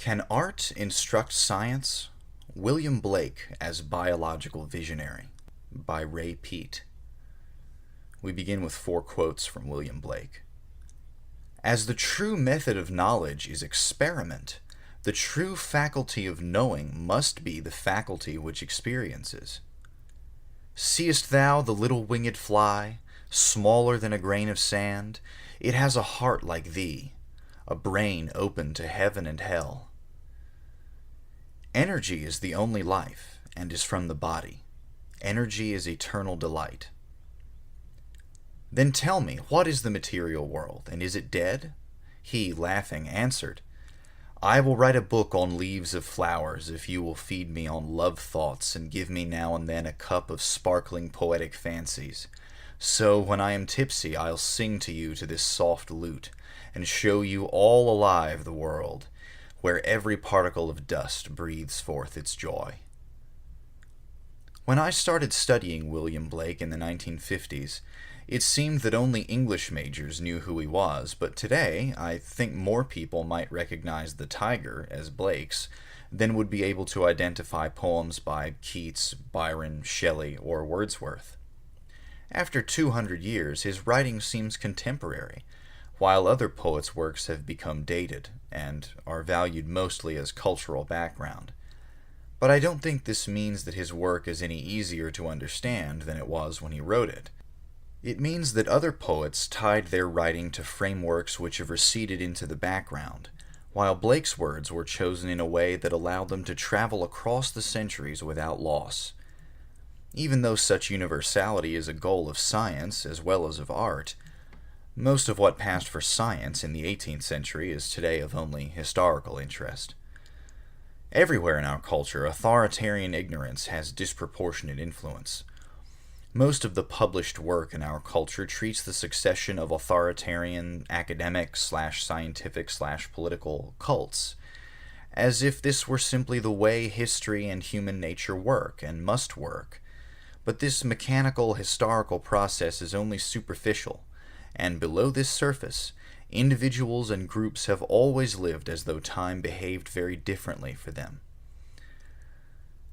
Can art instruct science? William Blake as Biological Visionary by Ray Peat. We begin with 4 quotes from William Blake. As the true method of knowledge is experiment, the true faculty of knowing must be the faculty which experiences. Seest thou the little winged fly, smaller than a grain of sand? It has a heart like thee, a brain open to heaven and hell. Energy is the only life, and is from the body. Energy is eternal delight. Then tell me, what is the material world, and is it dead? He, laughing, answered, I will write a book on leaves of flowers if you will feed me on love thoughts and give me now and then a cup of sparkling poetic fancies. So when I am tipsy I'll sing to you to this soft lute, and show you all alive the world, where every particle of dust breathes forth its joy. When I started studying William Blake in the 1950s, it seemed that only English majors knew who he was, but today I think more people might recognize The Tiger as Blake's than would be able to identify poems by Keats, Byron, Shelley, or Wordsworth. After 200 years, his writing seems contemporary, while other poets' works have become dated and are valued mostly as cultural background. But I don't think this means that his work is any easier to understand than it was when he wrote it. It means that other poets tied their writing to frameworks which have receded into the background, while Blake's words were chosen in a way that allowed them to travel across the centuries without loss. Even though such universality is a goal of science as well as of art, most of what passed for science in the 18th century is today of only historical interest. Everywhere in our culture, authoritarian ignorance has disproportionate influence. Most of the published work in our culture treats the succession of authoritarian academic/scientific/political cults as if this were simply the way history and human nature work and must work. But this mechanical historical process is only superficial, and below this surface, individuals and groups have always lived as though time behaved very differently for them.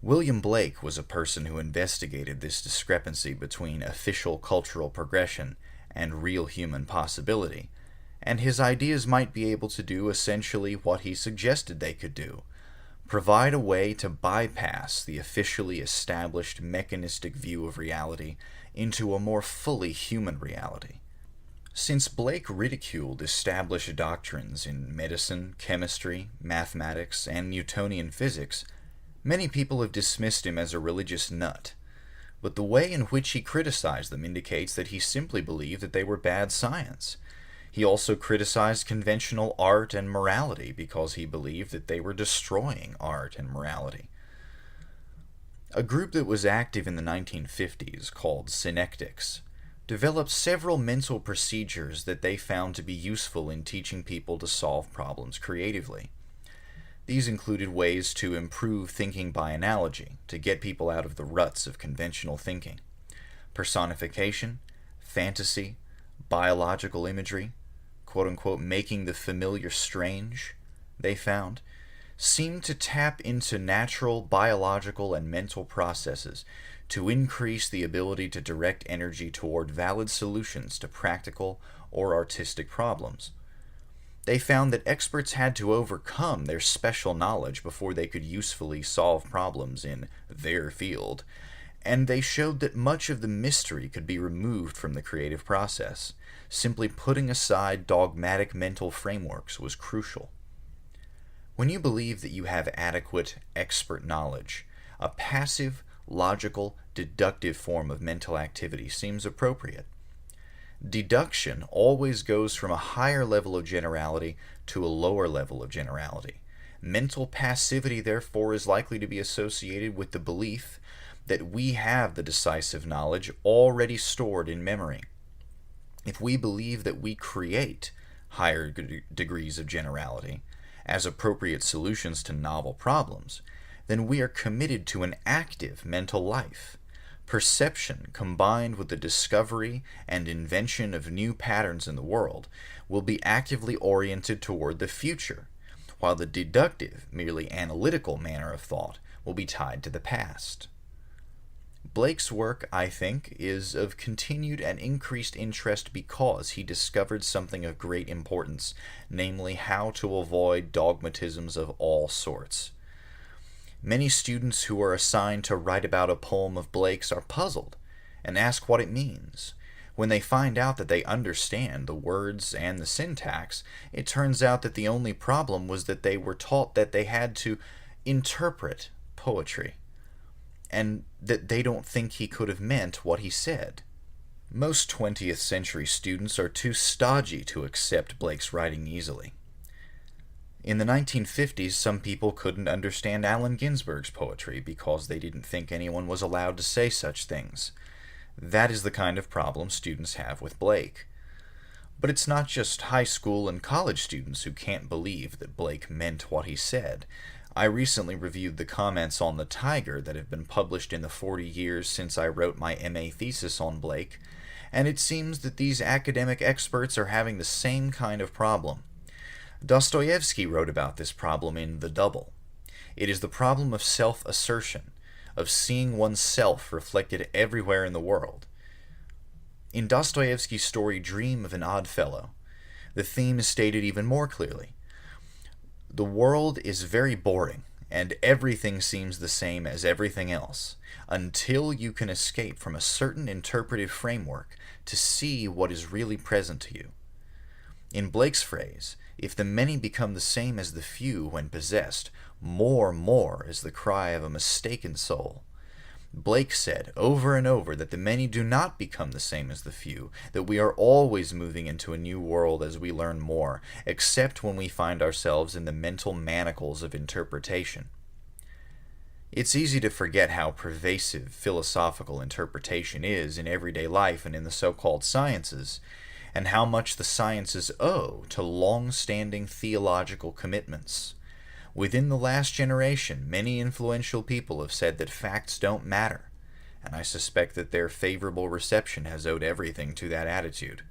William Blake was a person who investigated this discrepancy between official cultural progression and real human possibility, and his ideas might be able to do essentially what he suggested they could do: provide a way to bypass the officially established mechanistic view of reality into a more fully human reality. Since Blake ridiculed established doctrines in medicine, chemistry, mathematics, and Newtonian physics, many people have dismissed him as a religious nut, but the way in which he criticized them indicates that he simply believed that they were bad science. He also criticized conventional art and morality because he believed that they were destroying art and morality. A group that was active in the 1950s, called synectics, developed several mental procedures that they found to be useful in teaching people to solve problems creatively. These included ways to improve thinking by analogy, to get people out of the ruts of conventional thinking. Personification, fantasy, biological imagery, quote-unquote making the familiar strange, they found, seemed to tap into natural biological and mental processes to increase the ability to direct energy toward valid solutions to practical or artistic problems. They found that experts had to overcome their special knowledge before they could usefully solve problems in their field, and they showed that much of the mystery could be removed from the creative process. Simply putting aside dogmatic mental frameworks was crucial. When you believe that you have adequate expert knowledge, a passive, logical, deductive form of mental activity seems appropriate. Deduction always goes from a higher level of generality to a lower level of generality. Mental passivity, therefore, is likely to be associated with the belief that we have the decisive knowledge already stored in memory. If we believe that we create higher degrees of generality as appropriate solutions to novel problems, then we are committed to an active mental life. Perception, combined with the discovery and invention of new patterns in the world, will be actively oriented toward the future, while the deductive, merely analytical manner of thought will be tied to the past. Blake's work, I think, is of continued and increased interest because he discovered something of great importance, namely how to avoid dogmatisms of all sorts. Many students who are assigned to write about a poem of Blake's are puzzled and ask what it means. When they find out that they understand the words and the syntax, it turns out that the only problem was that they were taught that they had to interpret poetry, and that they don't think he could have meant what he said. Most 20th century students are too stodgy to accept Blake's writing easily. In the 1950s, some people couldn't understand Allen Ginsberg's poetry because they didn't think anyone was allowed to say such things. That is the kind of problem students have with Blake. But it's not just high school and college students who can't believe that Blake meant what he said. I recently reviewed the comments on The Tiger that have been published in the 40 years since I wrote my MA thesis on Blake, and it seems that these academic experts are having the same kind of problem. Dostoevsky wrote about this problem in The Double. It is the problem of self-assertion, of seeing oneself reflected everywhere in the world. In Dostoevsky's story Dream of an Odd Fellow, the theme is stated even more clearly. The world is very boring, and everything seems the same as everything else, until you can escape from a certain interpretive framework to see what is really present to you. In Blake's phrase, if the many become the same as the few when possessed, more is the cry of a mistaken soul. Blake said over and over that the many do not become the same as the few, that we are always moving into a new world as we learn more, except when we find ourselves in the mental manacles of interpretation. It's easy to forget how pervasive philosophical interpretation is in everyday life and in the so-called sciences, and how much the sciences owe to long-standing theological commitments. Within the last generation, many influential people have said that facts don't matter, and I suspect that their favorable reception has owed everything to that attitude.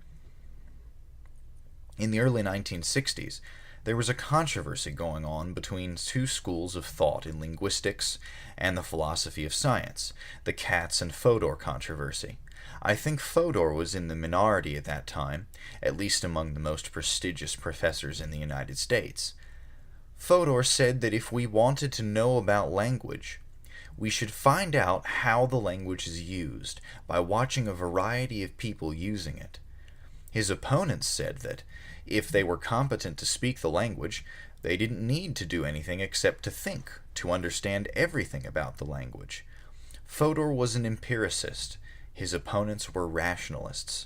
In the early 1960s, there was a controversy going on between two schools of thought in linguistics and the philosophy of science, the Katz and Fodor controversy. I think Fodor was in the minority at that time, at least among the most prestigious professors in the United States. Fodor said that if we wanted to know about language, we should find out how the language is used by watching a variety of people using it. His opponents said that if they were competent to speak the language, they didn't need to do anything except to think, to understand everything about the language. Fodor was an empiricist. His opponents were rationalists.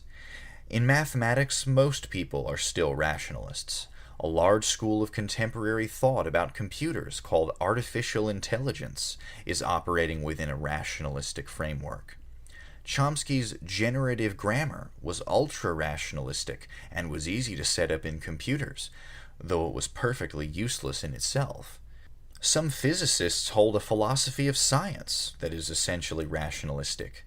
In mathematics, most people are still rationalists. A large school of contemporary thought about computers called artificial intelligence is operating within a rationalistic framework. Chomsky's generative grammar was ultra-rationalistic and was easy to set up in computers, though it was perfectly useless in itself. Some physicists hold a philosophy of science that is essentially rationalistic.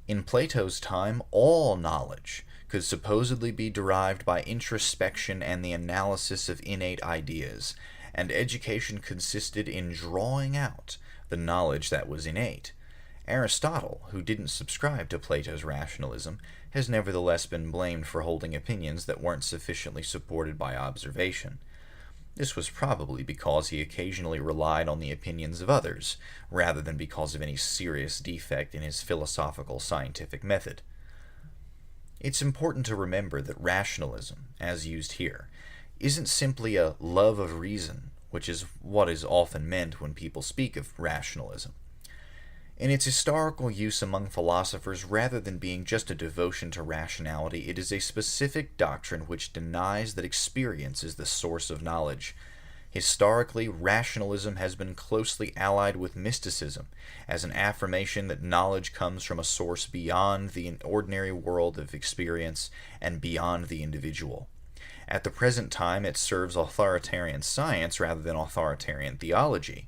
In Plato's time, all knowledge could supposedly be derived by introspection and the analysis of innate ideas, and education consisted in drawing out the knowledge that was innate. Aristotle, who didn't subscribe to Plato's rationalism, has nevertheless been blamed for holding opinions that weren't sufficiently supported by observation. This was probably because he occasionally relied on the opinions of others, rather than because of any serious defect in his philosophical scientific method. It's important to remember that rationalism, as used here, isn't simply a love of reason, which is what is often meant when people speak of rationalism. In its historical use among philosophers, rather than being just a devotion to rationality, it is a specific doctrine which denies that experience is the source of knowledge. Historically, rationalism has been closely allied with mysticism, as an affirmation that knowledge comes from a source beyond the ordinary world of experience and beyond the individual. At the present time, it serves authoritarian science rather than authoritarian theology,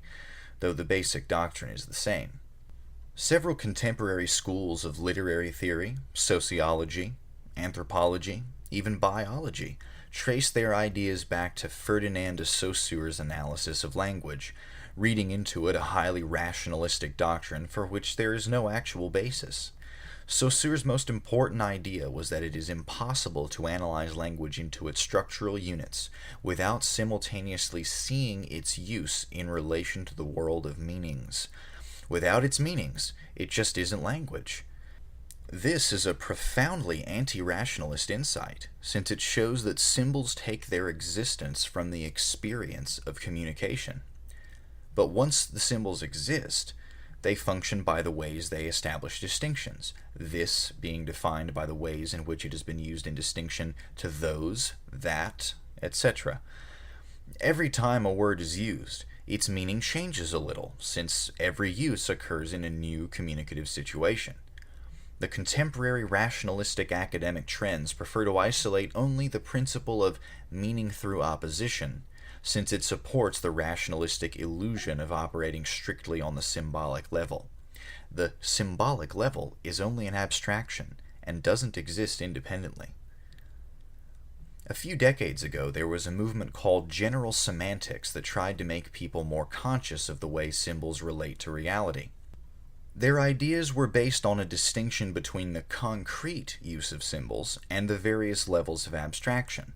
though the basic doctrine is the same. Several contemporary schools of literary theory, sociology, anthropology, even biology, trace their ideas back to Ferdinand de Saussure's analysis of language, reading into it a highly rationalistic doctrine for which there is no actual basis. Saussure's most important idea was that it is impossible to analyze language into its structural units without simultaneously seeing its use in relation to the world of meanings. Without its meanings, it just isn't language. This is a profoundly anti-rationalist insight, since it shows that symbols take their existence from the experience of communication. But once the symbols exist, they function by the ways they establish distinctions, this being defined by the ways in which it has been used in distinction to those, that, etc. Every time a word is used, its meaning changes a little, since every use occurs in a new communicative situation. The contemporary rationalistic academic trends prefer to isolate only the principle of meaning through opposition, since it supports the rationalistic illusion of operating strictly on the symbolic level. The symbolic level is only an abstraction and doesn't exist independently. A few decades ago, there was a movement called general semantics that tried to make people more conscious of the way symbols relate to reality. Their ideas were based on a distinction between the concrete use of symbols and the various levels of abstraction.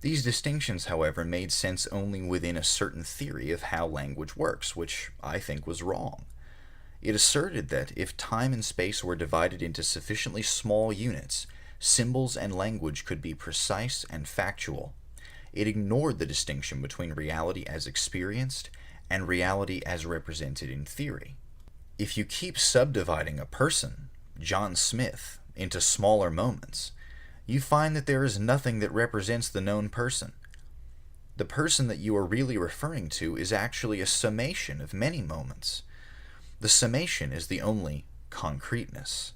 These distinctions, however, made sense only within a certain theory of how language works, which I think was wrong. It asserted that if time and space were divided into sufficiently small units, symbols and language could be precise and factual. It ignored the distinction between reality as experienced and reality as represented in theory. If you keep subdividing a person, John Smith, into smaller moments, you find that there is nothing that represents the known person. The person that you are really referring to is actually a summation of many moments. The summation is the only concreteness.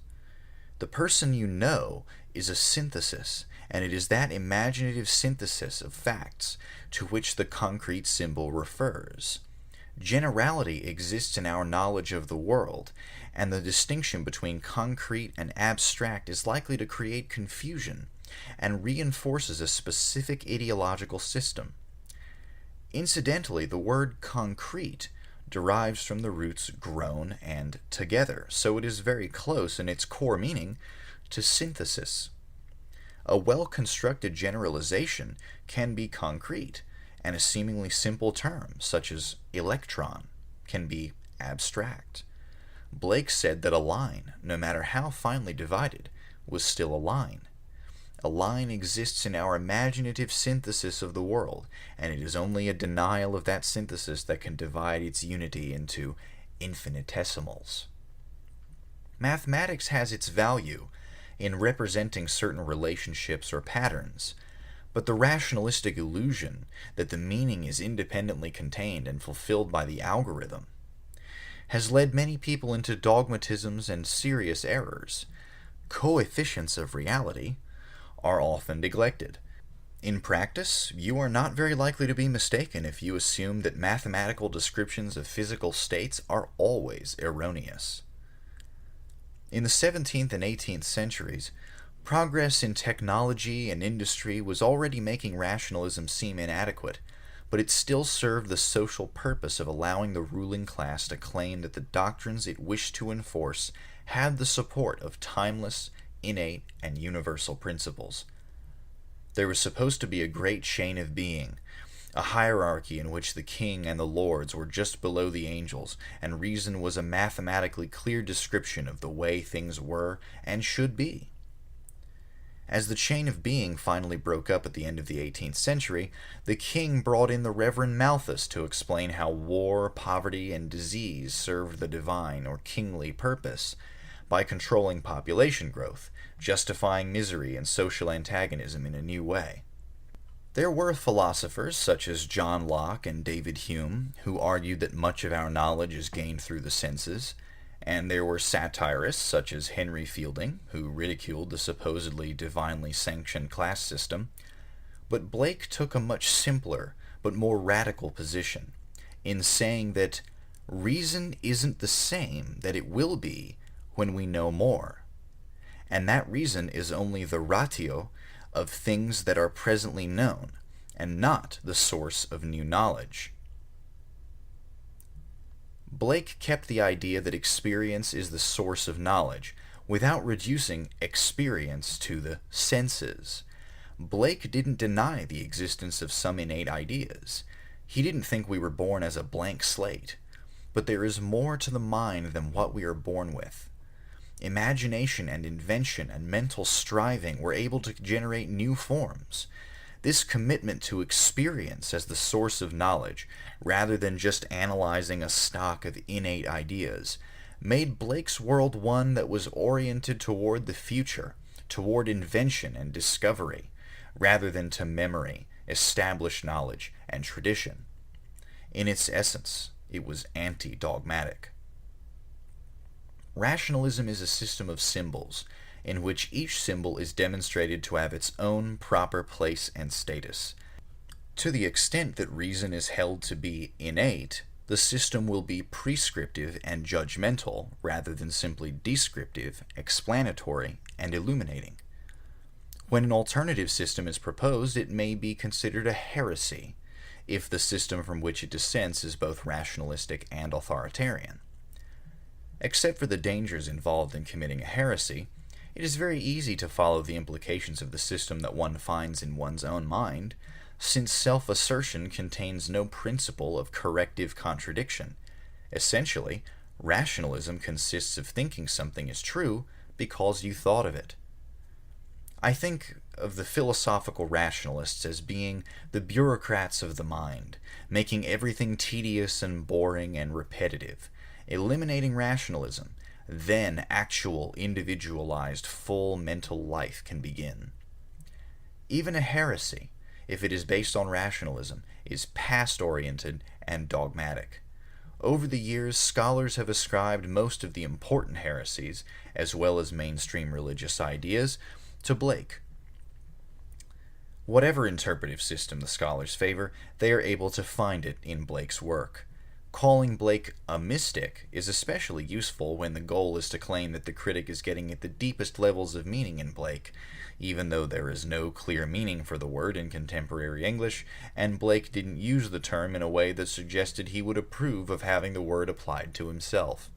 The person you know is a synthesis, and it is that imaginative synthesis of facts to which the concrete symbol refers. Generality exists in our knowledge of the world, and the distinction between concrete and abstract is likely to create confusion and reinforces a specific ideological system. Incidentally, the word concrete derives from the roots grown and together, so it is very close in its core meaning to synthesis. A well-constructed generalization can be concrete, and a seemingly simple term, such as electron, can be abstract. Blake said that a line, no matter how finely divided, was still a line. A line exists in our imaginative synthesis of the world, and it is only a denial of that synthesis that can divide its unity into infinitesimals. Mathematics has its value in representing certain relationships or patterns, but the rationalistic illusion that the meaning is independently contained and fulfilled by the algorithm has led many people into dogmatisms and serious errors. Coefficients of reality are often neglected. In practice, you are not very likely to be mistaken if you assume that mathematical descriptions of physical states are always erroneous. In the 17th and 18th centuries, progress in technology and industry was already making rationalism seem inadequate, but it still served the social purpose of allowing the ruling class to claim that the doctrines it wished to enforce had the support of timeless, innate, and universal principles. There was supposed to be a great chain of being, a hierarchy in which the king and the lords were just below the angels, and reason was a mathematically clear description of the way things were and should be. As the chain of being finally broke up at the end of the 18th century, the king brought in the Reverend Malthus to explain how war, poverty, and disease served the divine or kingly purpose by controlling population growth, justifying misery and social antagonism in a new way. There were philosophers such as John Locke and David Hume who argued that much of our knowledge is gained through the senses, and there were satirists such as Henry Fielding who ridiculed the supposedly divinely sanctioned class system. But Blake took a much simpler but more radical position in saying that reason isn't the same that it will be when we know more, and that reason is only the ratio of things that are presently known, and not the source of new knowledge. Blake kept the idea that experience is the source of knowledge, without reducing experience to the senses. Blake didn't deny the existence of some innate ideas. He didn't think we were born as a blank slate. But there is more to the mind than what we are born with. Imagination and invention and mental striving were able to generate new forms. This commitment to experience as the source of knowledge, rather than just analyzing a stock of innate ideas, made Blake's world one that was oriented toward the future, toward invention and discovery, rather than to memory, established knowledge, and tradition. In its essence, it was anti-dogmatic. Rationalism is a system of symbols, in which each symbol is demonstrated to have its own proper place and status. To the extent that reason is held to be innate, the system will be prescriptive and judgmental rather than simply descriptive, explanatory, and illuminating. When an alternative system is proposed, it may be considered a heresy, if the system from which it dissents is both rationalistic and authoritarian. Except for the dangers involved in committing a heresy, it is very easy to follow the implications of the system that one finds in one's own mind, since self-assertion contains no principle of corrective contradiction. Essentially, rationalism consists of thinking something is true because you thought of it. I think of the philosophical rationalists as being the bureaucrats of the mind, making everything tedious and boring and repetitive. Eliminating rationalism, then actual individualized full mental life can begin. Even a heresy, if it is based on rationalism, is past-oriented and dogmatic. Over the years, scholars have ascribed most of the important heresies, as well as mainstream religious ideas, to Blake. Whatever interpretive system the scholars favor, they are able to find it in Blake's work. Calling Blake a mystic is especially useful when the goal is to claim that the critic is getting at the deepest levels of meaning in Blake, even though there is no clear meaning for the word in contemporary English, and Blake didn't use the term in a way that suggested he would approve of having the word applied to himself.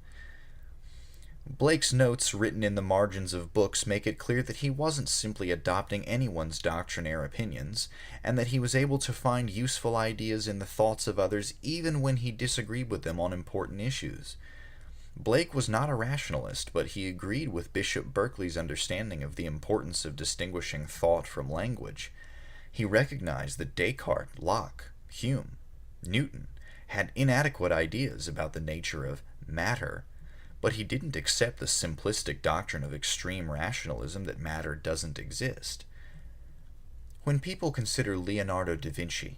Blake's notes written in the margins of books make it clear that he wasn't simply adopting anyone's doctrinaire opinions, and that he was able to find useful ideas in the thoughts of others even when he disagreed with them on important issues. Blake was not a rationalist, but he agreed with Bishop Berkeley's understanding of the importance of distinguishing thought from language. He recognized that Descartes, Locke, Hume, Newton had inadequate ideas about the nature of matter, but he didn't accept the simplistic doctrine of extreme rationalism that matter doesn't exist. When people consider Leonardo da Vinci,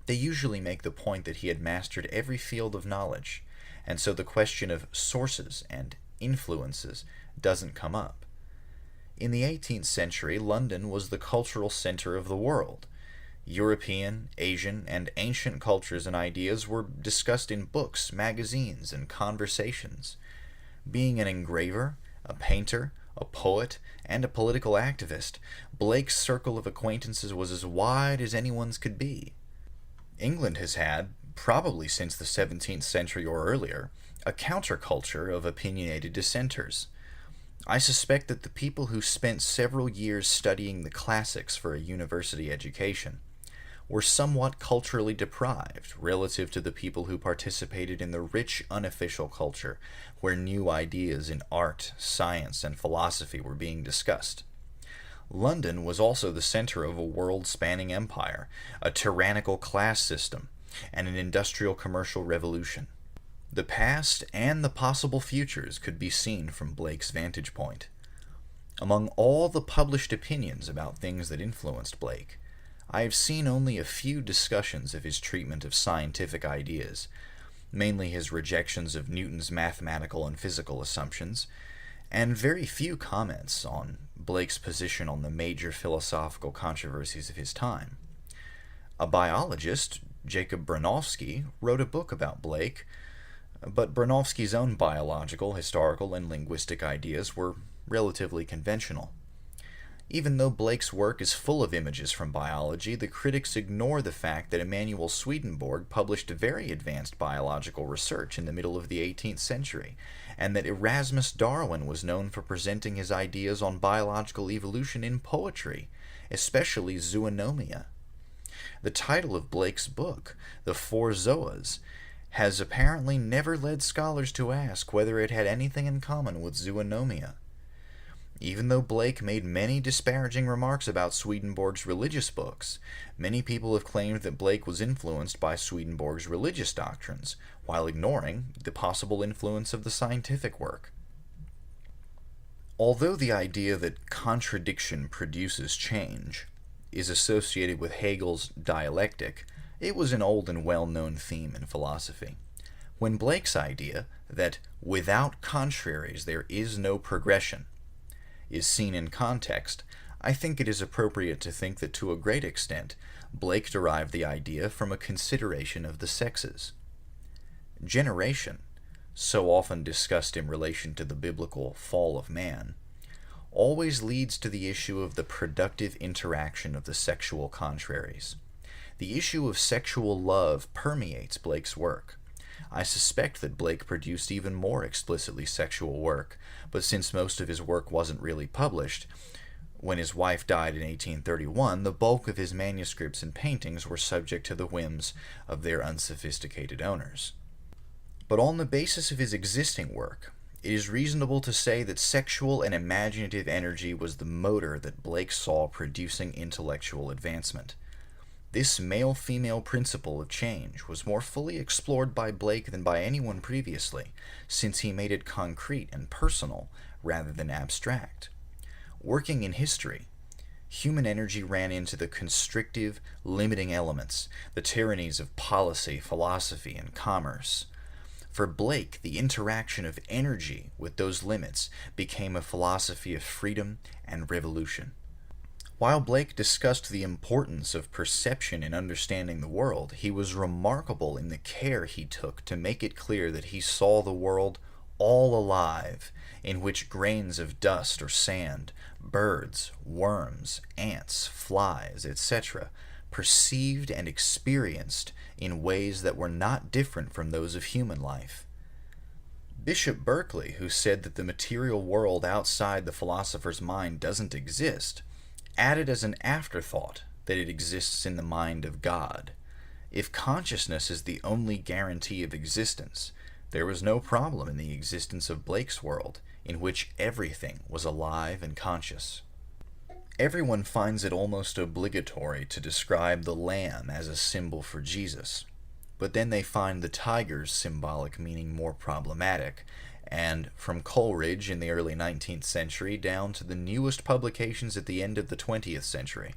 they usually make the point that he had mastered every field of knowledge, and so the question of sources and influences doesn't come up. In the 18th century, London was the cultural center of the world. European, Asian, and ancient cultures and ideas were discussed in books, magazines, and conversations. Being an engraver, a painter, a poet, and a political activist, Blake's circle of acquaintances was as wide as anyone's could be. England has had, probably since the 17th century or earlier, a counterculture of opinionated dissenters. I suspect that the people who spent several years studying the classics for a university education were somewhat culturally deprived relative to the people who participated in the rich unofficial culture where new ideas in art, science, and philosophy were being discussed. London was also the center of a world-spanning empire, a tyrannical class system, and an industrial commercial revolution. The past and the possible futures could be seen from Blake's vantage point. Among all the published opinions about things that influenced Blake, I have seen only a few discussions of his treatment of scientific ideas, mainly his rejections of Newton's mathematical and physical assumptions, and very few comments on Blake's position on the major philosophical controversies of his time. A biologist, Jacob Bronowski, wrote a book about Blake, but Bronowski's own biological, historical, and linguistic ideas were relatively conventional. Even though Blake's work is full of images from biology, the critics ignore the fact that Emanuel Swedenborg published very advanced biological research in the middle of the 18th century, and that Erasmus Darwin was known for presenting his ideas on biological evolution in poetry, especially zoonomia. The title of Blake's book, The Four Zoas, has apparently never led scholars to ask whether it had anything in common with zoonomia. Even though Blake made many disparaging remarks about Swedenborg's religious books, many people have claimed that Blake was influenced by Swedenborg's religious doctrines, while ignoring the possible influence of the scientific work. Although the idea that contradiction produces change is associated with Hegel's dialectic, it was an old and well-known theme in philosophy. When Blake's idea that without contraries there is no progression is seen in context, I think it is appropriate to think that to a great extent, Blake derived the idea from a consideration of the sexes. Generation, so often discussed in relation to the biblical fall of man, always leads to the issue of the productive interaction of the sexual contraries. The issue of sexual love permeates Blake's work. I suspect that Blake produced even more explicitly sexual work, but since most of his work wasn't really published, when his wife died in 1831, the bulk of his manuscripts and paintings were subject to the whims of their unsophisticated owners. But on the basis of his existing work, it is reasonable to say that sexual and imaginative energy was the motor that Blake saw producing intellectual advancement. This male-female principle of change was more fully explored by Blake than by anyone previously, since he made it concrete and personal rather than abstract. Working in history, human energy ran into the constrictive, limiting elements, the tyrannies of policy, philosophy, and commerce. For Blake, the interaction of energy with those limits became a philosophy of freedom and revolution. While Blake discussed the importance of perception in understanding the world, he was remarkable in the care he took to make it clear that he saw the world all alive, in which grains of dust or sand, birds, worms, ants, flies, etc., perceived and experienced in ways that were not different from those of human life. Bishop Berkeley, who said that the material world outside the philosopher's mind doesn't exist, added as an afterthought that it exists in the mind of God. If consciousness is the only guarantee of existence, there was no problem in the existence of Blake's world, in which everything was alive and conscious. Everyone finds it almost obligatory to describe the lamb as a symbol for Jesus, but then they find the tiger's symbolic meaning more problematic, and from Coleridge in the early 19th century down to the newest publications at the end of the 20th century,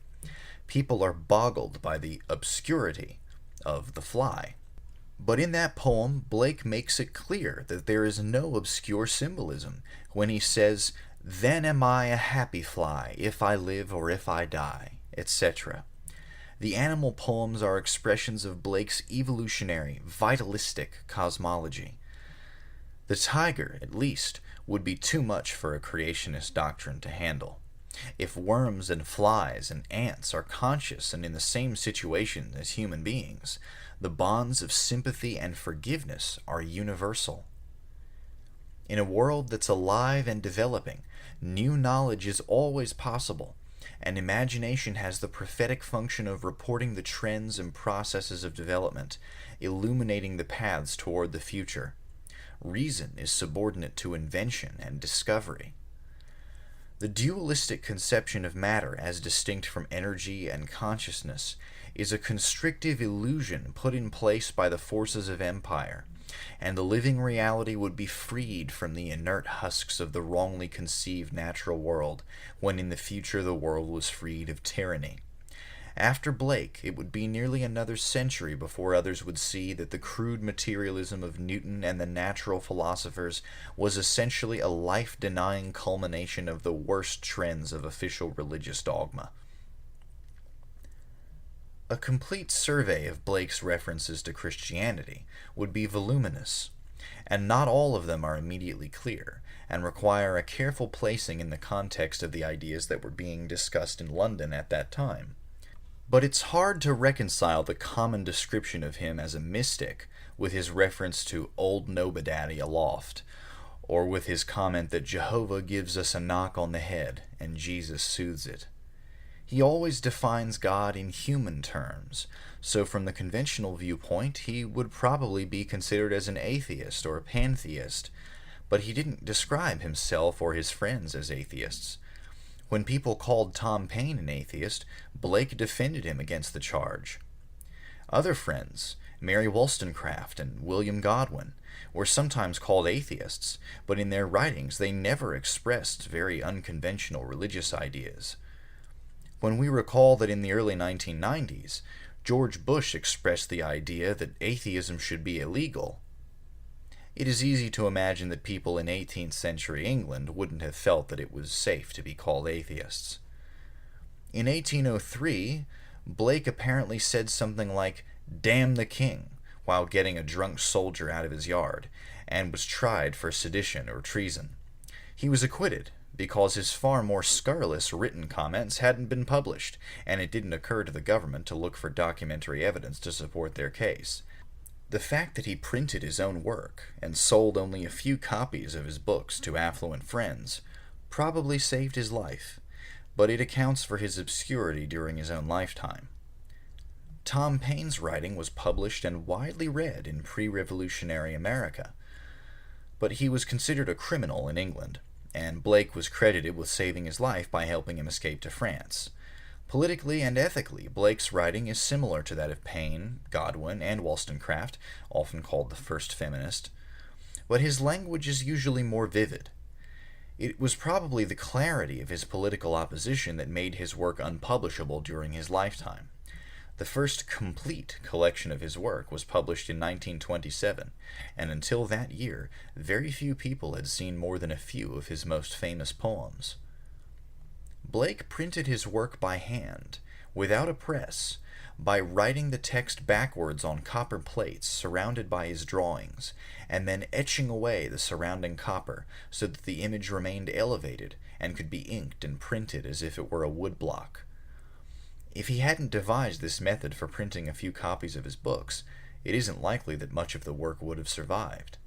people are boggled by the obscurity of the fly. But in that poem, Blake makes it clear that there is no obscure symbolism when he says, "Then am I a happy fly, if I live or if I die," etc. The animal poems are expressions of Blake's evolutionary, vitalistic cosmology. The tiger, at least, would be too much for a creationist doctrine to handle. If worms and flies and ants are conscious and in the same situation as human beings, the bonds of sympathy and forgiveness are universal. In a world that's alive and developing, new knowledge is always possible, and imagination has the prophetic function of reporting the trends and processes of development, illuminating the paths toward the future. Reason is subordinate to invention and discovery. The dualistic conception of matter as distinct from energy and consciousness is a constrictive illusion put in place by the forces of empire, and the living reality would be freed from the inert husks of the wrongly conceived natural world when in the future the world was freed of tyranny. After Blake, it would be nearly another century before others would see that the crude materialism of Newton and the natural philosophers was essentially a life-denying culmination of the worst trends of official religious dogma. A complete survey of Blake's references to Christianity would be voluminous, and not all of them are immediately clear, and require a careful placing in the context of the ideas that were being discussed in London at that time. But it's hard to reconcile the common description of him as a mystic with his reference to Old Nobodaddy aloft, or with his comment that Jehovah gives us a knock on the head and Jesus soothes it. He always defines God in human terms, so from the conventional viewpoint, he would probably be considered as an atheist or a pantheist, but he didn't describe himself or his friends as atheists. When people called Tom Paine an atheist, Blake defended him against the charge. Other friends, Mary Wollstonecraft and William Godwin, were sometimes called atheists, but in their writings they never expressed very unconventional religious ideas. When we recall that in the early 1990s, George Bush expressed the idea that atheism should be illegal, it is easy to imagine that people in 18th century England wouldn't have felt that it was safe to be called atheists. In 1803, Blake apparently said something like, "Damn the king," while getting a drunk soldier out of his yard, and was tried for sedition or treason. He was acquitted because his far more scurrilous written comments hadn't been published, and it didn't occur to the government to look for documentary evidence to support their case. The fact that he printed his own work and sold only a few copies of his books to affluent friends probably saved his life, but it accounts for his obscurity during his own lifetime. Tom Paine's writing was published and widely read in pre-revolutionary America, but he was considered a criminal in England, and Blake was credited with saving his life by helping him escape to France. Politically and ethically, Blake's writing is similar to that of Paine, Godwin, and Wollstonecraft, often called the first feminist, but his language is usually more vivid. It was probably the clarity of his political opposition that made his work unpublishable during his lifetime. The first complete collection of his work was published in 1927, and until that year, very few people had seen more than a few of his most famous poems. Blake printed his work by hand, without a press, by writing the text backwards on copper plates surrounded by his drawings, and then etching away the surrounding copper so that the image remained elevated and could be inked and printed as if it were a woodblock. If he hadn't devised this method for printing a few copies of his books, it isn't likely that much of the work would have survived.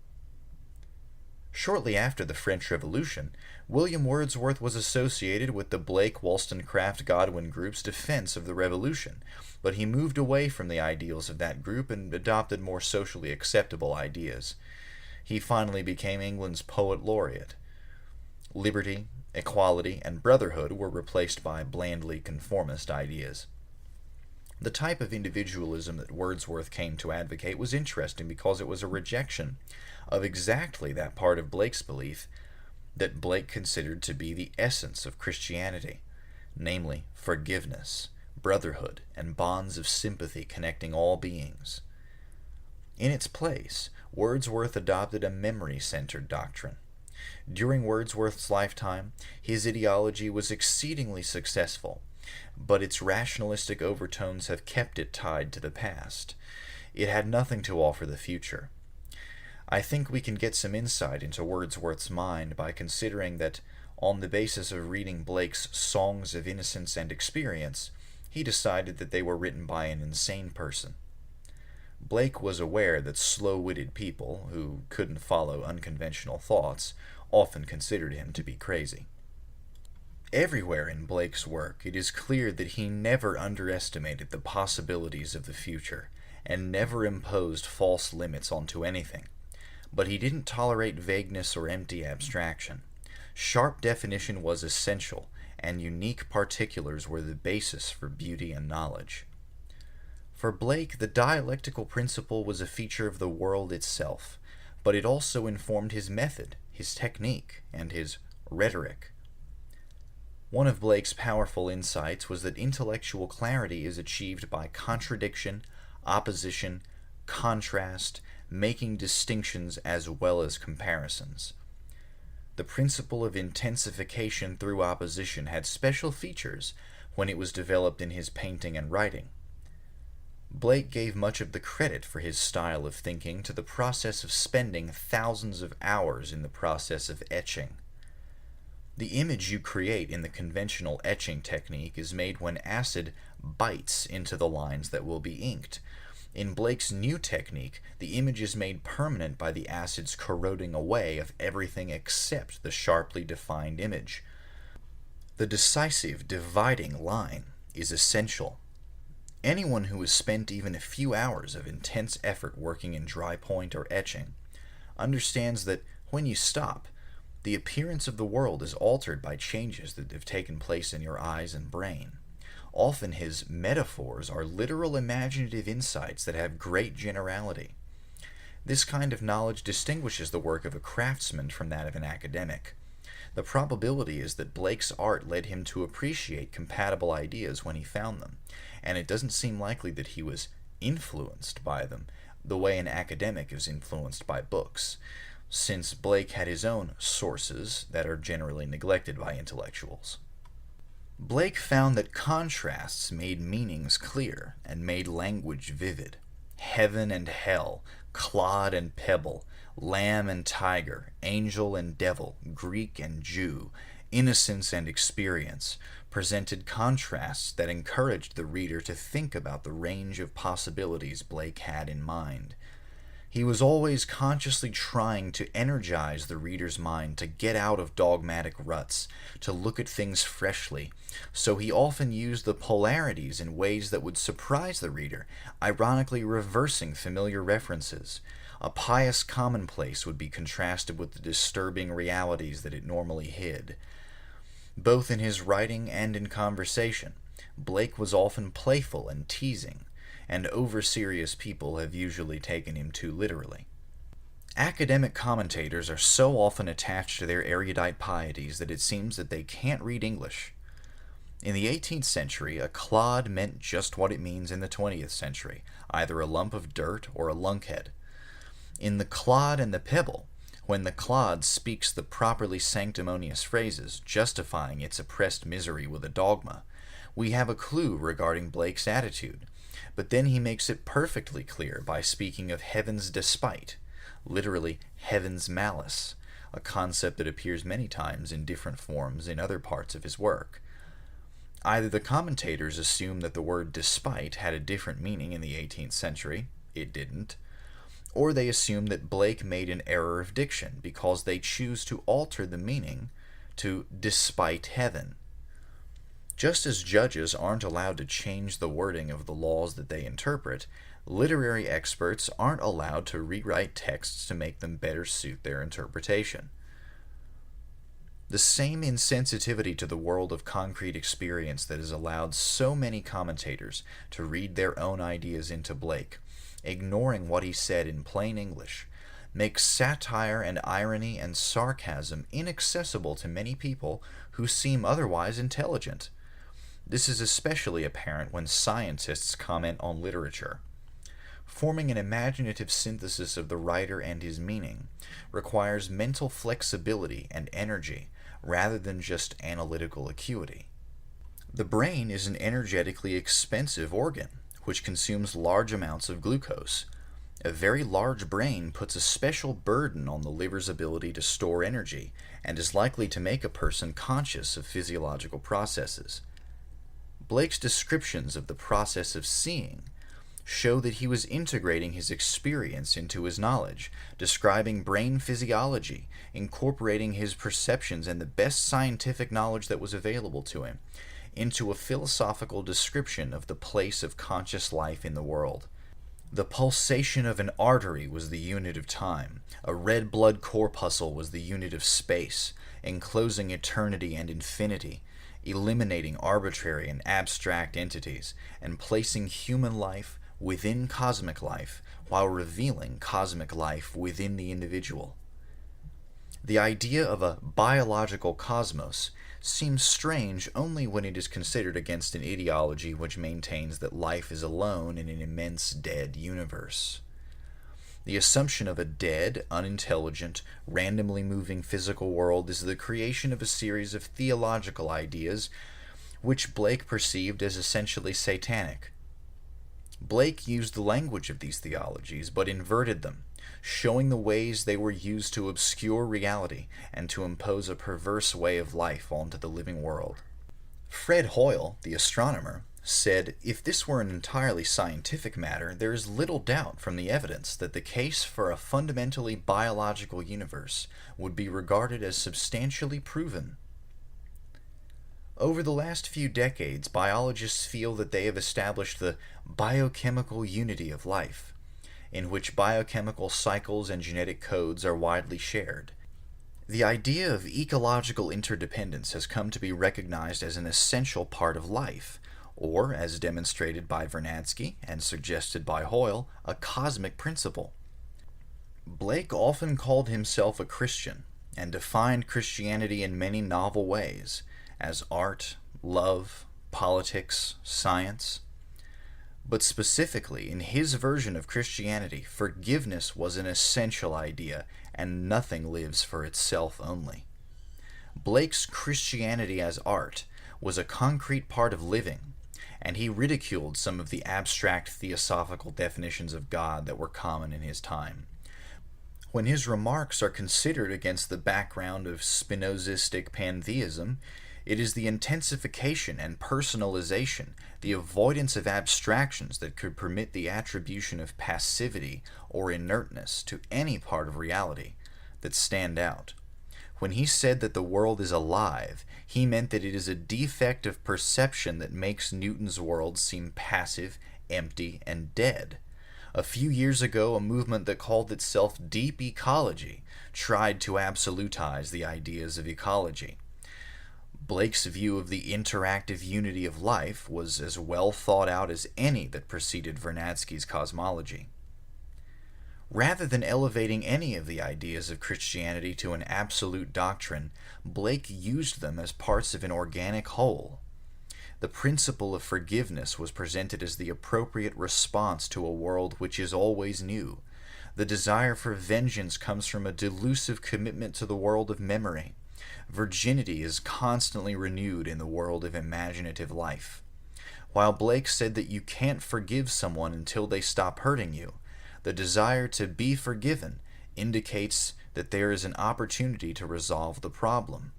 Shortly after the French Revolution, William Wordsworth was associated with the Blake-Wollstonecraft-Godwin group's defense of the Revolution, but he moved away from the ideals of that group and adopted more socially acceptable ideas. He finally became England's poet laureate. Liberty, equality, and brotherhood were replaced by blandly conformist ideas. The type of individualism that Wordsworth came to advocate was interesting because it was a rejection of exactly that part of Blake's belief that Blake considered to be the essence of Christianity, namely forgiveness, brotherhood, and bonds of sympathy connecting all beings. In its place, Wordsworth adopted a memory-centered doctrine. During Wordsworth's lifetime, his ideology was exceedingly successful, but its rationalistic overtones have kept it tied to the past. It had nothing to offer the future. I think we can get some insight into Wordsworth's mind by considering that, on the basis of reading Blake's Songs of Innocence and Experience, he decided that they were written by an insane person. Blake was aware that slow-witted people, who couldn't follow unconventional thoughts, often considered him to be crazy. Everywhere in Blake's work, it is clear that he never underestimated the possibilities of the future, and never imposed false limits onto anything. But he didn't tolerate vagueness or empty abstraction. Sharp definition was essential, and unique particulars were the basis for beauty and knowledge. For Blake, the dialectical principle was a feature of the world itself, but it also informed his method, his technique, and his rhetoric. One of Blake's powerful insights was that intellectual clarity is achieved by contradiction, opposition, contrast, making distinctions as well as comparisons. The principle of intensification through opposition had special features when it was developed in his painting and writing. Blake gave much of the credit for his style of thinking to the process of spending thousands of hours in the process of etching. The image you create in the conventional etching technique is made when acid bites into the lines that will be inked. In Blake's new technique, the image is made permanent by the acid's corroding away of everything except the sharply defined image. The decisive dividing line is essential. Anyone who has spent even a few hours of intense effort working in dry point or etching understands that when you stop, the appearance of the world is altered by changes that have taken place in your eyes and brain. Often his metaphors are literal imaginative insights that have great generality. This kind of knowledge distinguishes the work of a craftsman from that of an academic. The probability is that Blake's art led him to appreciate compatible ideas when he found them, and it doesn't seem likely that he was influenced by them the way an academic is influenced by books, since Blake had his own sources that are generally neglected by intellectuals. Blake found that contrasts made meanings clear and made language vivid. Heaven and hell, clod and pebble, lamb and tiger, angel and devil, Greek and Jew, innocence and experience presented contrasts that encouraged the reader to think about the range of possibilities Blake had in mind. He was always consciously trying to energize the reader's mind to get out of dogmatic ruts, to look at things freshly, so he often used the polarities in ways that would surprise the reader, ironically reversing familiar references. A pious commonplace would be contrasted with the disturbing realities that it normally hid. Both in his writing and in conversation, Blake was often playful and teasing, and over-serious people have usually taken him too literally. Academic commentators are so often attached to their erudite pieties that it seems that they can't read English. In the 18th century, a clod meant just what it means in the 20th century, either a lump of dirt or a lunkhead. In The Clod and the Pebble, when the clod speaks the properly sanctimonious phrases, justifying its oppressed misery with a dogma, we have a clue regarding Blake's attitude, but then he makes it perfectly clear by speaking of heaven's despite, literally heaven's malice, a concept that appears many times in different forms in other parts of his work. Either the commentators assume that the word despite had a different meaning in the 18th century, it didn't, or they assume that Blake made an error of diction because they choose to alter the meaning to despite heaven. Just as judges aren't allowed to change the wording of the laws that they interpret, literary experts aren't allowed to rewrite texts to make them better suit their interpretation. The same insensitivity to the world of concrete experience that has allowed so many commentators to read their own ideas into Blake, ignoring what he said in plain English, makes satire and irony and sarcasm inaccessible to many people who seem otherwise intelligent. This is especially apparent when scientists comment on literature. Forming an imaginative synthesis of the writer and his meaning requires mental flexibility and energy rather than just analytical acuity. The brain is an energetically expensive organ, which consumes large amounts of glucose. A very large brain puts a special burden on the liver's ability to store energy and is likely to make a person conscious of physiological processes. Blake's descriptions of the process of seeing show that he was integrating his experience into his knowledge, describing brain physiology, incorporating his perceptions and the best scientific knowledge that was available to him into a philosophical description of the place of conscious life in the world. The pulsation of an artery was the unit of time. A red blood corpuscle was the unit of space, enclosing eternity and infinity, eliminating arbitrary and abstract entities, and placing human life within cosmic life, while revealing cosmic life within the individual. The idea of a biological cosmos seems strange only when it is considered against an ideology which maintains that life is alone in an immense dead universe. The assumption of a dead, unintelligent, randomly moving physical world is the creation of a series of theological ideas which Blake perceived as essentially satanic. Blake used the language of these theologies, but inverted them, showing the ways they were used to obscure reality and to impose a perverse way of life onto the living world. Fred Hoyle, the astronomer, said, "If this were an entirely scientific matter, there is little doubt from the evidence that the case for a fundamentally biological universe would be regarded as substantially proven." Over the last few decades, biologists feel that they have established the biochemical unity of life, in which biochemical cycles and genetic codes are widely shared. The idea of ecological interdependence has come to be recognized as an essential part of life, or, as demonstrated by Vernadsky and suggested by Hoyle, a cosmic principle. Blake often called himself a Christian, and defined Christianity in many novel ways, as art, love, politics, science. But specifically, in his version of Christianity, forgiveness was an essential idea, and nothing lives for itself only. Blake's Christianity as art was a concrete part of living, and he ridiculed some of the abstract theosophical definitions of God that were common in his time. When his remarks are considered against the background of Spinozistic pantheism, it is the intensification and personalization, the avoidance of abstractions that could permit the attribution of passivity or inertness to any part of reality that stand out. When he said that the world is alive, he meant that it is a defect of perception that makes Newton's world seem passive, empty, and dead. A few years ago, a movement that called itself deep ecology tried to absolutize the ideas of ecology. Blake's view of the interactive unity of life was as well thought out as any that preceded Vernadsky's cosmology. Rather than elevating any of the ideas of Christianity to an absolute doctrine, Blake used them as parts of an organic whole. The principle of forgiveness was presented as the appropriate response to a world which is always new. The desire for vengeance comes from a delusive commitment to the world of memory. Virginity is constantly renewed in the world of imaginative life. While Blake said that you can't forgive someone until they stop hurting you, the desire to be forgiven indicates that there is an opportunity to resolve the problem.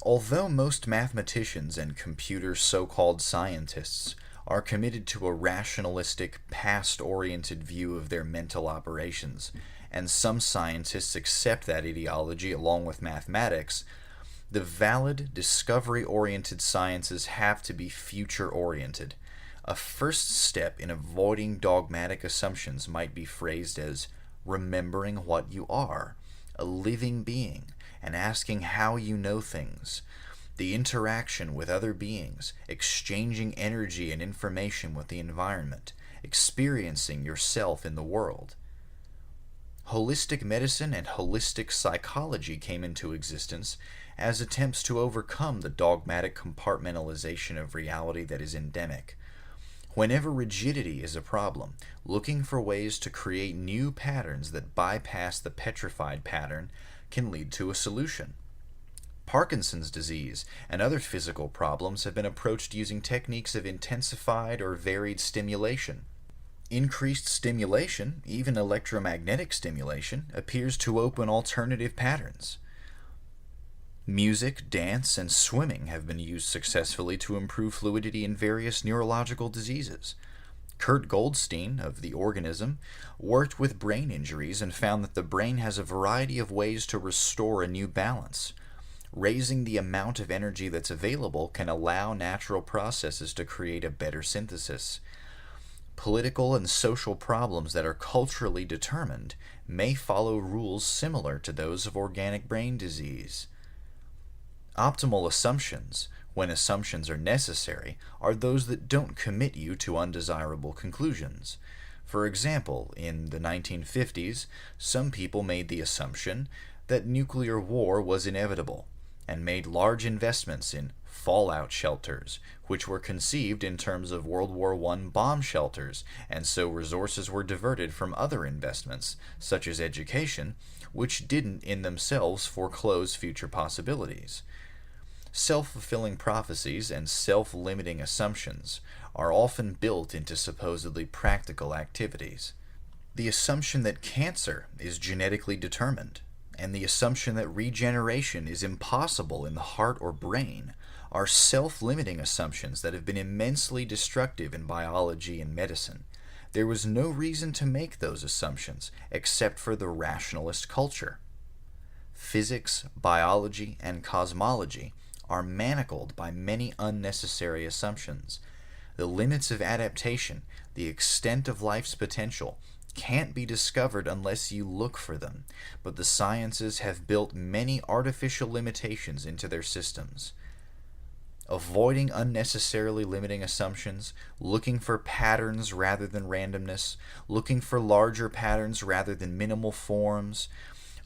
Although most mathematicians and computer so-called scientists are committed to a rationalistic, past-oriented view of their mental operations, and some scientists accept that ideology along with mathematics, the valid, discovery-oriented sciences have to be future-oriented. A first step in avoiding dogmatic assumptions might be phrased as remembering what you are, a living being, and asking how you know things. The interaction with other beings, exchanging energy and information with the environment, experiencing yourself in the world. Holistic medicine and holistic psychology came into existence as attempts to overcome the dogmatic compartmentalization of reality that is endemic. Whenever rigidity is a problem, looking for ways to create new patterns that bypass the petrified pattern can lead to a solution. Parkinson's disease and other physical problems have been approached using techniques of intensified or varied stimulation. Increased stimulation, even electromagnetic stimulation, appears to open alternative patterns. Music, dance, and swimming have been used successfully to improve fluidity in various neurological diseases. Kurt Goldstein, of The Organism, worked with brain injuries and found that the brain has a variety of ways to restore a new balance. Raising the amount of energy that's available can allow natural processes to create a better synthesis. Political and social problems that are culturally determined may follow rules similar to those of organic brain disease. Optimal assumptions, when assumptions are necessary, are those that don't commit you to undesirable conclusions. For example, in the 1950s, some people made the assumption that nuclear war was inevitable, and made large investments in fallout shelters, which were conceived in terms of World War I bomb shelters, and so resources were diverted from other investments, such as education, which didn't in themselves foreclose future possibilities. Self-fulfilling prophecies and self-limiting assumptions are often built into supposedly practical activities. The assumption that cancer is genetically determined, and the assumption that regeneration is impossible in the heart or brain, are self-limiting assumptions that have been immensely destructive in biology and medicine. There was no reason to make those assumptions except for the rationalist culture. Physics, biology, and cosmology are manacled by many unnecessary assumptions. The limits of adaptation, the extent of life's potential, can't be discovered unless you look for them, but the sciences have built many artificial limitations into their systems. Avoiding unnecessarily limiting assumptions, looking for patterns rather than randomness, looking for larger patterns rather than minimal forms,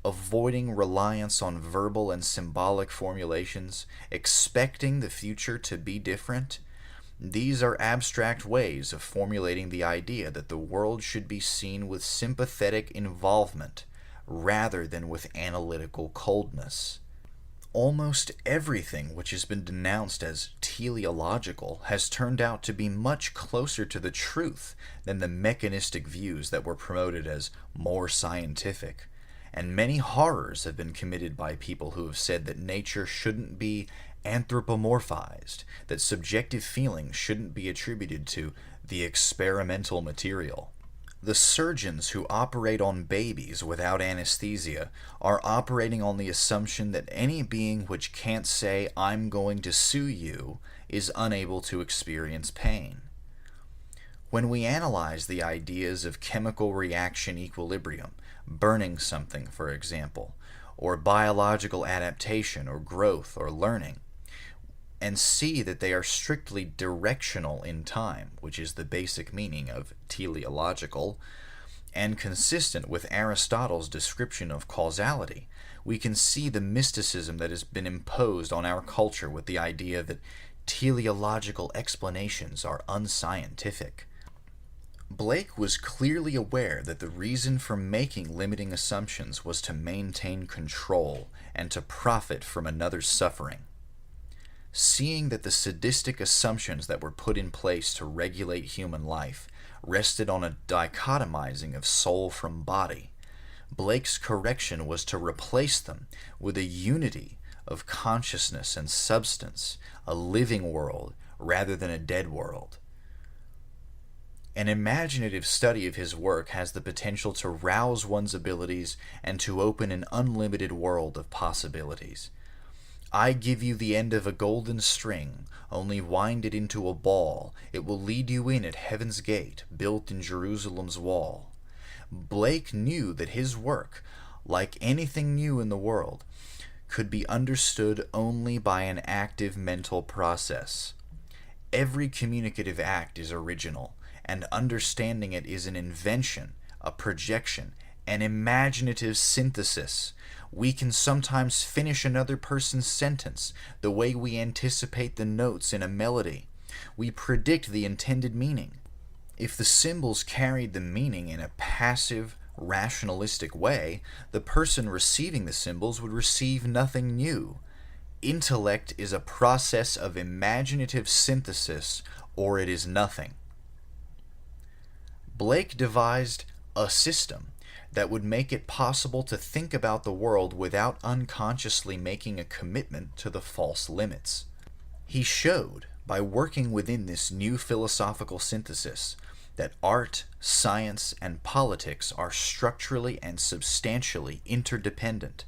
avoiding reliance on verbal and symbolic formulations, expecting the future to be different. These are abstract ways of formulating the idea that the world should be seen with sympathetic involvement rather than with analytical coldness. Almost everything which has been denounced as teleological has turned out to be much closer to the truth than the mechanistic views that were promoted as more scientific. And many horrors have been committed by people who have said that nature shouldn't be anthropomorphized, that subjective feelings shouldn't be attributed to the experimental material. The surgeons who operate on babies without anesthesia are operating on the assumption that any being which can't say, "I'm going to sue you," is unable to experience pain. When we analyze the ideas of chemical reaction equilibrium, burning something, for example, or biological adaptation or growth or learning, and see that they are strictly directional in time, which is the basic meaning of teleological, and consistent with Aristotle's description of causality, we can see the mysticism that has been imposed on our culture with the idea that teleological explanations are unscientific. Blake was clearly aware that the reason for making limiting assumptions was to maintain control and to profit from another's suffering. Seeing that the sadistic assumptions that were put in place to regulate human life rested on a dichotomizing of soul from body, Blake's correction was to replace them with a unity of consciousness and substance, a living world rather than a dead world. An imaginative study of his work has the potential to rouse one's abilities and to open an unlimited world of possibilities. I give you the end of a golden string, only wind it into a ball. It will lead you in at heaven's gate, built in Jerusalem's wall. Blake knew that his work, like anything new in the world, could be understood only by an active mental process. Every communicative act is original, and understanding it is an invention, a projection, an imaginative synthesis. We can sometimes finish another person's sentence the way we anticipate the notes in a melody. We predict the intended meaning. If the symbols carried the meaning in a passive, rationalistic way, the person receiving the symbols would receive nothing new. Intellect is a process of imaginative synthesis, or it is nothing. Blake devised a system that would make it possible to think about the world without unconsciously making a commitment to the false limits. He showed, by working within this new philosophical synthesis, that art, science, and politics are structurally and substantially interdependent.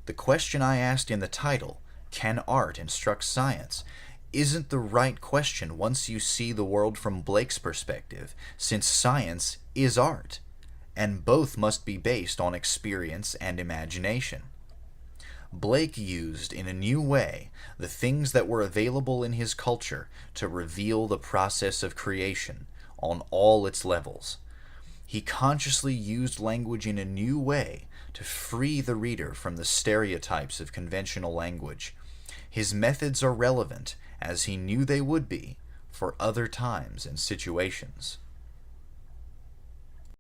The question I asked in the title, "Can art instruct science?" isn't the right question once you see the world from Blake's perspective, since science is art, and both must be based on experience and imagination. Blake used in a new way the things that were available in his culture to reveal the process of creation on all its levels. He consciously used language in a new way to free the reader from the stereotypes of conventional language. His methods are relevant, as he knew they would be, for other times and situations.